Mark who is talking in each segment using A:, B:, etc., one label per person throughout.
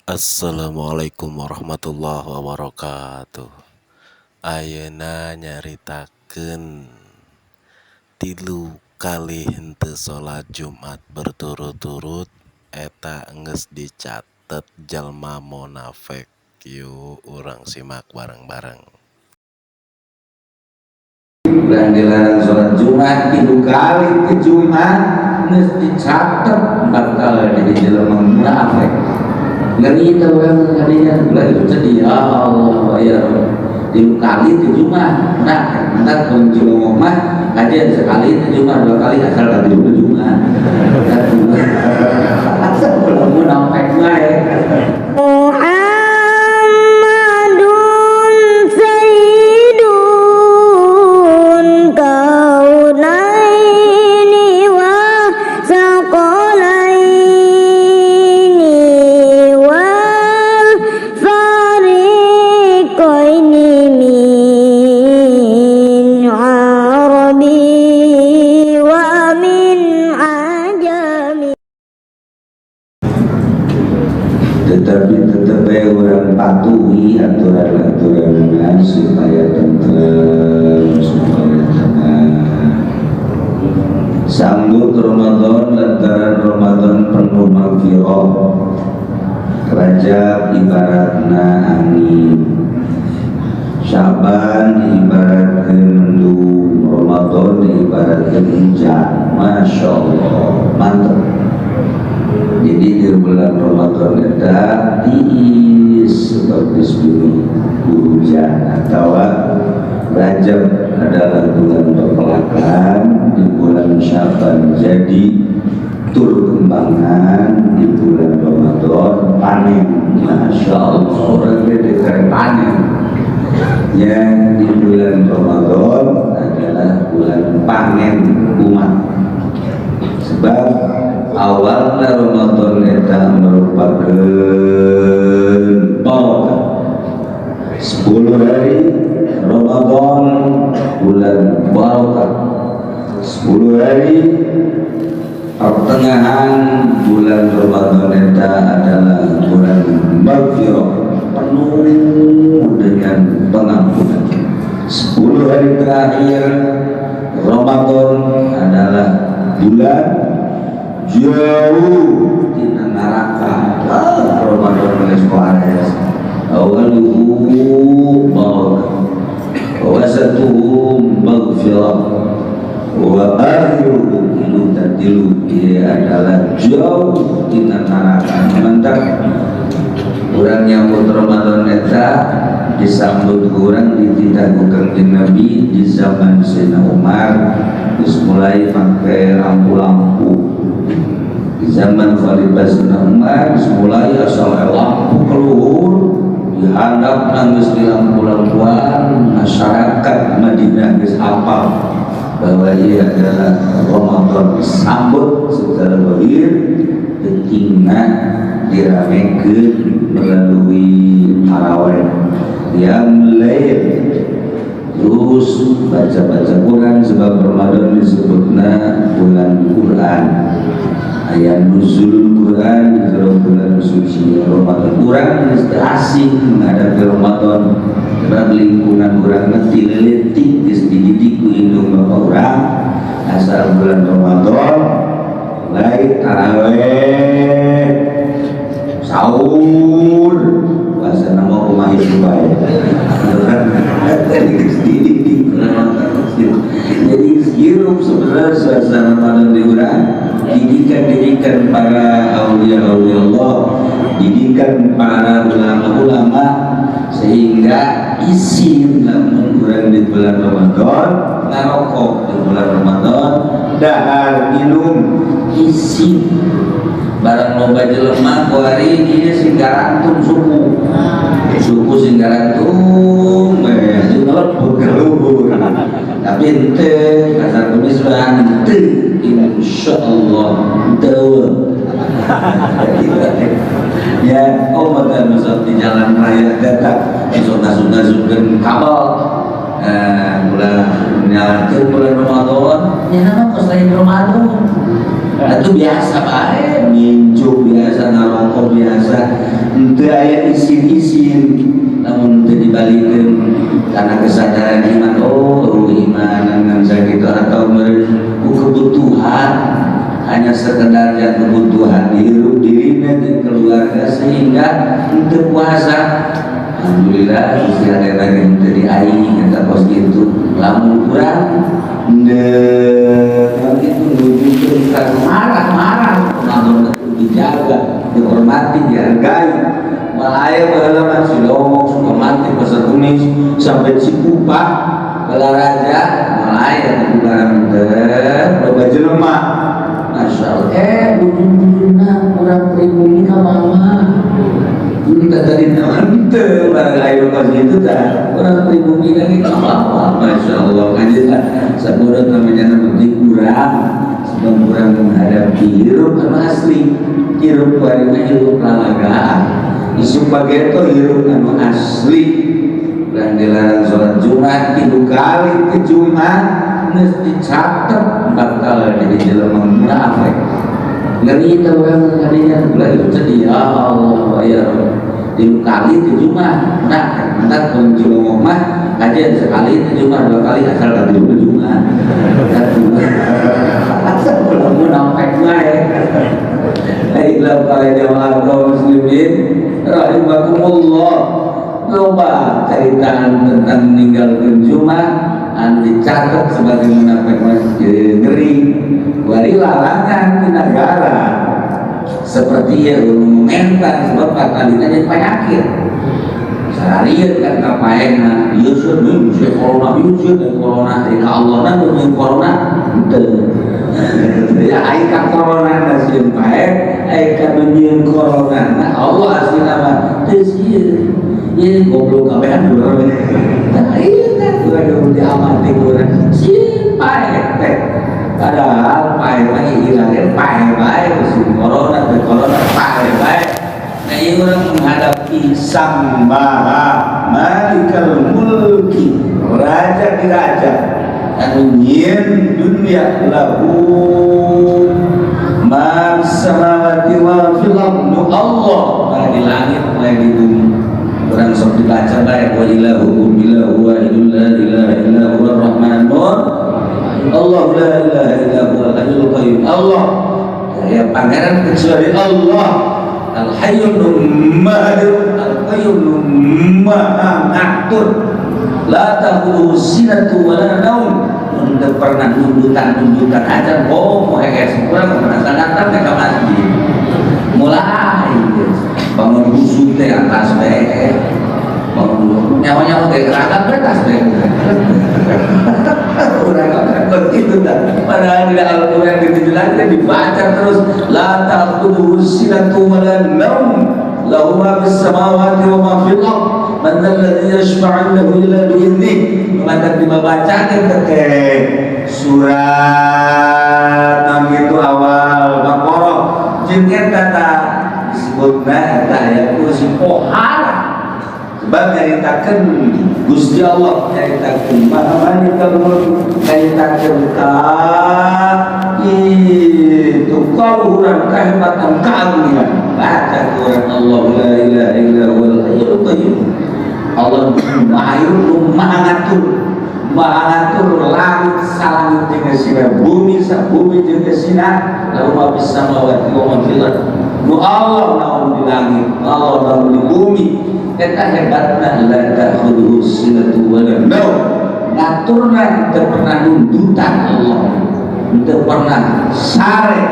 A: Assalamualaikum warahmatullahi wabarakatuh. Ayeuna nyaritakeun tilu kali henteu salat Jumat berturut-turut eta geus dicatet jalma munafik. Yuk urang simak bareng-bareng.
B: Bulan dilarang sholat Jumat 3 kali ke Jumat geus dicatet bakal jadi jelema munafik. Ngeri itu orang tadinya bulan itu sedih, ya Allah ya 3 kali ke Jumat munafik. Entar kalau jelema mah kajian sekali ke Jumat 2 kali asal tadi ke Jumat. Asal kalau munafik mah ya. Tetapi tetap orang patuhi aturan-aturan supaya tentrem, supaya tenang. Sambut Ramadan lantaran Ramadan penuh maghfirah. Rajab ibaratna angin, Syaban ibaratkan mendung, Ramadan ibaratkan hujan. Masya Allah, mantap. Jadi di bulan Ramadan ada tiis seperti sebelum hujan, atau Rajab adalah bulan perpelakan, di bulan Syaban jadi tur kembangan, di bulan Ramadan panen. Masya Allah, orang beda panen. Yang di bulan Ramadan adalah bulan panen umat, sebab awalnya Ramadan itu merupakan barakah. 10 hari Ramadan bulan barakah, 10 hari pertengahan bulan Ramadan itu adalah bulan maghfirah, penuh dengan pengampunan. 10 hari terakhir Ramadan adalah bulan jauh di neraka. Ramadan Menes awaluhu barakah wa wasatuhu maghfirah wa akhiruhu ilutatilu. Dia adalah jauh di neraka. Mantap. Orang nyambut Ramadan eta disambut orang dititahkan di Nabi di zaman Sayyidina Umar, terus mulai pakai lampu-lampu. Di zaman Khalifah Sayyidina Umar mulai asal lampu keluar dihadap nangis di lampu-lampuan. Masyarakat Madinah geus hafal bahwa ia adalah Ramadan, disambut secara lahir, pentingnya diramekeun melalui tarawih yang lain, terus baca-baca Quran, sebab Ramadan disebutnya bulan Quran. Ayat nuzul Quran di dalam bulan suci Ramadan. Kurang asing menghadapi Ramadan, sebab lingkungan kurang ngerti leletik dididik ku indung bapak orang. Asal bulan Ramadan mulai taraweh, sahur, puasa nama rumah itu baik. Jadi hirup sebenarnya suasana Ramadan di urang, didikan para aulia-aulia Allah, didikan para ulama-ulama, sehingga isin lamun urang di bulan Ramadan ngarokok, di bulan Ramadan dahar minum isin. Barang loba jelema ku hari ieu sing garantung suku sing garantung jeung luhur. Tapi henteu kasar kemisruhan henteu, insyaallah henteu. Ya, maka masuk di jalan raya datang masuk-masukkeun kabel. Bulan nyalakeun bulan Ramadan, ya nama selain Ramadan. itu biasa bae, minjuk biasa, ngarokok biasa, ente aya isin-isin, namun ente dibalikeun karena kesadaran iman, oh iman dengan sakitu atau kebutuhan, hanya sekedar yang kebutuhan hidup dirinya di keluarga sehingga ente puasa. Alhamdulillah Gusti ada lagi ente diaing kata pos gitu, lamun kurang kalau itu nuju marah-marah, namun dijaga, dihormati, dihargai. Malah aya baheula si Lowong suka mati pasar kumis sampai Cikupa Balaraja, malah aya di barang teh loba jelema. Masyaallah, ujung-ujungna urang pribumi ka mama. Kita tadi teman itu barang ayo pas itu dah orang pribumi lagi apa, masya Allah ngajilah sabodoh namanya nanti kurang sebelum kurang menghadapi hirup anu asli, hirup warina hirup lalagaan, isu pageto hirup anu asli. Dan dilarang sholat Jumat 3 kali ke Jumat mesti catat bakal jadi jelema munafik. Ngeri itu orang tadinya belajar jadi ya Allah ya Rabbi 3 kali ke Jumat, nah nanti kalau ngomong mah kajian sekali ke Jumat 2 kali asal tadi ke Jumat. Asal belum munafik mah ya. Baiklah para jamaah kaum muslimin rahimakumullah. Loba ceritaan tentang meninggalkan Jumat anu dicatat sebagai munafik masih ngeri. Wari larangan di negara seperti ya mengomentar sebab kalinya jadi penyakit. Seharian kan kapaena Yusuf nih musuh corona Yusuf dan corona dari Allah dan musuh corona ya aika corona nasiin paek aika menyieun corona nah Allah asli nama tesir ini goblok kabehan dulu nah iya kan udah diamati kurang sieun paek teh padahal paek lagi hilangin paek baik musuh corona dan corona paek baik. Nah ini orang menghadapi Sambara Malikal Mulki, raja di raja anu nyieun dunia lahu ma samawati wa fil ardi Allah bae di langit bae di bumi. Orang sok dibaca bae wa ilahukum ilahu wahidun la ilaha illa huwa rahmanur Allah la ilaha illa huwa al-hayyul qayyum. Allah ya pangeran kecuali Allah Al-Hayyul Mahadir Al-Qayyum Maha Ngatur la ta'khudhuhu sinatun wa la naum. Untuk pernah nundutan aja mau heges kurang pernah datang ke masjid mulai bangun busuk teh atas teh bangun nyawa teh kerangka atas teh kurang kan itu dah padahal di Al-Quran dijelaskan dibaca terus la ta'khudhuhu sinatun wa la naum lahu ma fis samawati wa ma fil ardh man alladhi yashfa'u lahu illa bi idhnihi. Maka dibaca ke surat itu awal Baqarah jeung eta disebutna eta aya kursi pohara sebab nyaritakeun Gusti Allah nyaritakeun Mahalikal Mulk nyaritakeun itu kaluhuran kehebatan keagungan baca Quran Allah la ilaha illa huwal hayyul qayyum. Allah maha ngatur langit salangit jeung sina bumi sabumi jeung sina lalu ma bis samawati wa ma fil ardh. Nu Allah naon di langit Allah naon di bumi eta hebatna la ta'khudhuhu sinatun wa la naum. Ngaturna teu pernah nundutan Allah teu pernah sare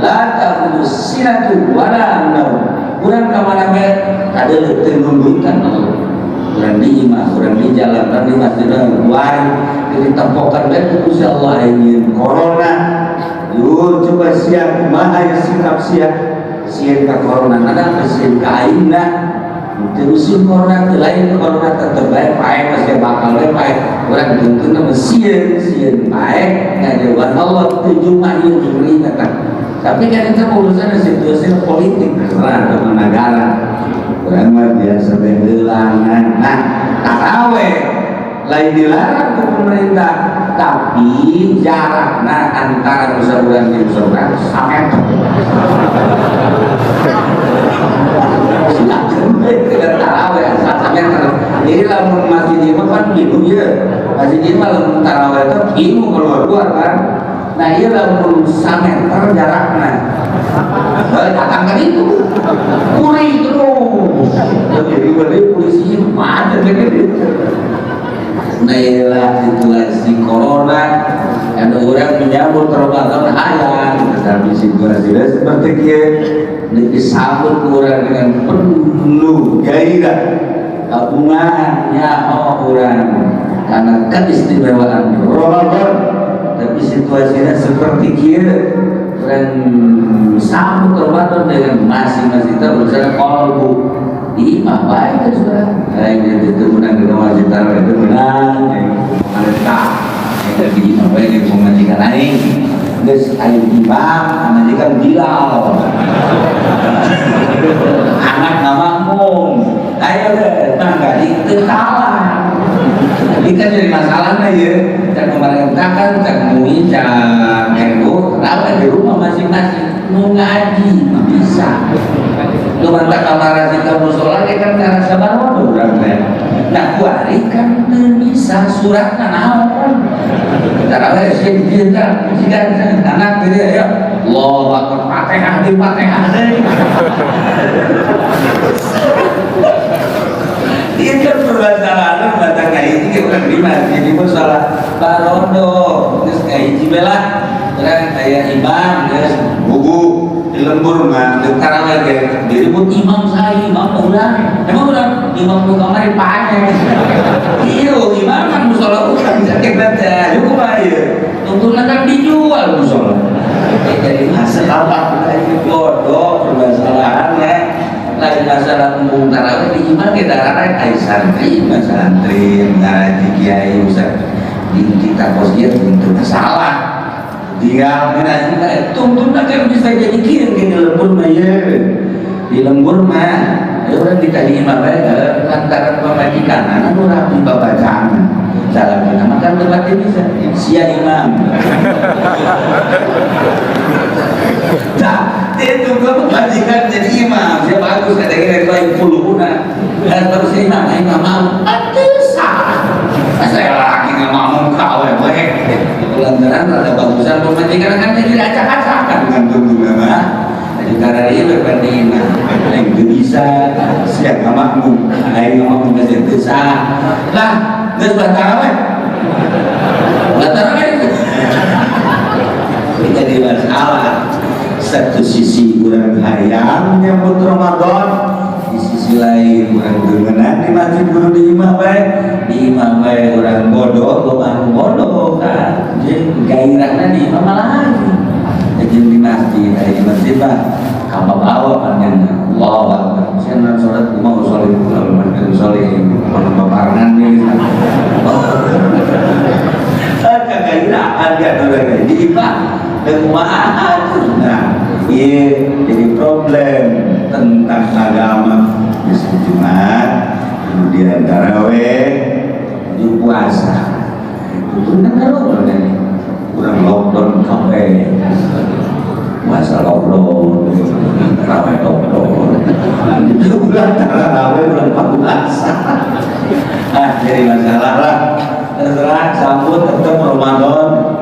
B: la ta'khudhuhu sinatun wa la naum. Urang ka mana bae kada teu nundutan Allah. Orang di imah, orang di jalan, orang di masjid, orang luar, jadi tempokan baik Gusti Allah ingin corona. Yuk coba siap, mana yang sikap siap ke corona, kadang siap ke aina. Terusin corona, lain corona tetap baik, baik masih bakal baik. Orang tentu nama siap baik, ngajawan Allah terjumah yang diberi kata. Tapi kan itu urusan situasi politik, terserah dengan negara. Orang mah biasa begelangan. Nah, taraweh lain dilarang ke pemerintah tapi jarakna antara nusa urang jeung nusa urang 1 meter. Dengan taraweh 1 meter. Jadi lamun masjid imam kan gitu ya. Masjid imam lamun taraweh itu ilmu keluar kan. Nah iya lamun 1 meter jaraknya. Datang kan itu. Kuri terus. Jadi beli polisi macet gitu. Nah iyalah situasi corona. Ada orang menyambut Ramadan hayang, tetapi situasinya seperti ini disambut orang dengan penuh gairah, kabungannya orang karena keistimewaan Ramadan. Tapi situasinya seperti ini, orang sambut Ramadan dengan masing-masing berusaha kolbu imam baik kan sudah. Ini itu menang di masjid tarawih itu menang, mereka yang di imam baik yang mengajikan aing, guys aing imam mengajikan Bilal, anak namamun, ayo deh, tangga itu kalah. Ini kan jadi masalahnya ya, dan pemerintah kan cak mui, cak NU, kenapa di rumah masing-masing mau ngaji, bisa. Lu mantap kamar kita musola kan cara sabar orang teh. Nah kuari kan bisa suratna naon. Tarawih sih kita anak dia ya. Allahu akbar Fatihah di Fatihah deui. Dia kan permasalahan baca kayak ini kan di masjid di musola barondo geus kayak hiji belah terang kayak imam geus bubu di lembur mah di tarawih ge diribut imam saya imam urang emang urang imam nu kamari pae ieu imam kan musola urang sakit teh hukum ieu tuntunan kan dijual musola jadi masalah apa ini bodoh permasalahan ya lain masalah umum tarawih di imam ke daerah ai santri ngaji kiai ustaz kita posnya itu salah tinggal kita tuntun agar bisa jadi kirim ke lembur mah ya di lembur mah ya orang kita di imam lantaran pemajikan anak nu rapi babacaan salah kita makan tempatnya bisa sia imam nah itu gua pemajikan jadi imam dia bagus kadang-kadang lain puluhuna dan terus imam mau salah saya lagi nggak mau kau ya boleh lantaran ada bagusan pemajikan kan jadi acak-acakan kan tunggu-tunggu jadi karena dia berbanding yang itu bisa siap nggak mampu lain nggak mampu nggak bisa lah nggak taraweh jadi masalah satu sisi kurang hayang menyambut Ramadan di sisi lain kurang gemenan di masjid guru di imam baik orang bodoh bodoh kan jadi gairahnya di imam lagi jadi di masjid mah kapal bawa panjangnya Allah saya nak sholat mau sholat paparangan nih gairah ada orang di imam dengan nah iya jadi problem tentang agama di Jumat kemudian taraweh di puasa itu kan kalau kurang lockdown kafe puasa lockdown taraweh lockdown itu bulan taraweh bulan puasa jadi masalah lah terserah sambut tetap Ramadan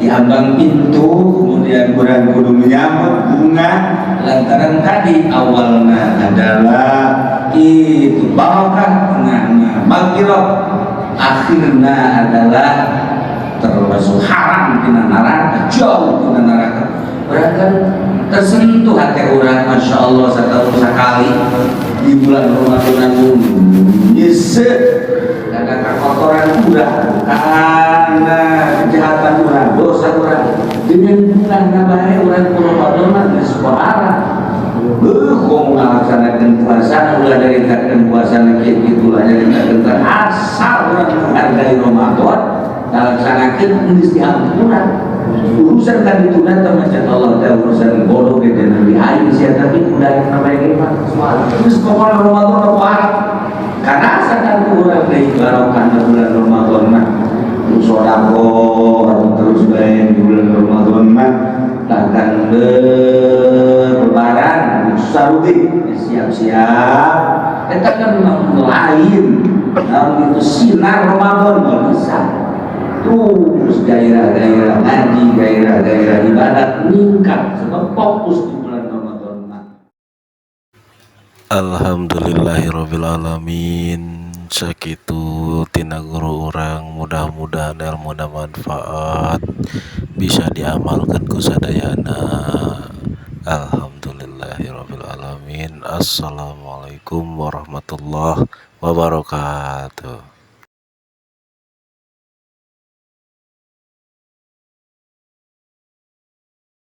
B: diambang pintu kemudian kurang kudu menyambut bunga lantaran tadi awalnya adalah itu barokah tengahnya maghfirah akhirnya adalah termasuk haram tina neraka jauh tina neraka berarti tersentuh hati orang Masya Allah sekali di bulan Ramadan nyesek karena kotoran kurang karena kejahatan kurang dosa kurang dengan bulan nabahnya orang Ramadan di sebuah arah kok melaksanakan puasa ulah dari takkan puasa kayak gitulah dari takkan asal orang menghargai Ramadan melaksanakan ini diampunan urusan tadi itu datang macam Allah tahu urusan bodoh ke dan lebih ayu sih tapi udah yang namanya kita terus pokoknya Ramadan apa karena asalkan orang dari barokah bulan Ramadan mah sodako terus baik di bulan Ramadan mah bahkan berlebaran sarudi siap-siap kita kan memang lain nah itu sinar Ramadan nggak bisa terus gairah-gairah ngaji gairah-gairah ibadat meningkat sebab fokus di bulan Ramadan mah.
A: Alhamdulillahirobbilalamin. Sakitu tina guru orang, mudah-mudahan ilmu na manfaat bisa diamalkan ku sadayana. Alhamdulillahirobbilalamin. Assalamualaikum warahmatullahi wabarakatuh.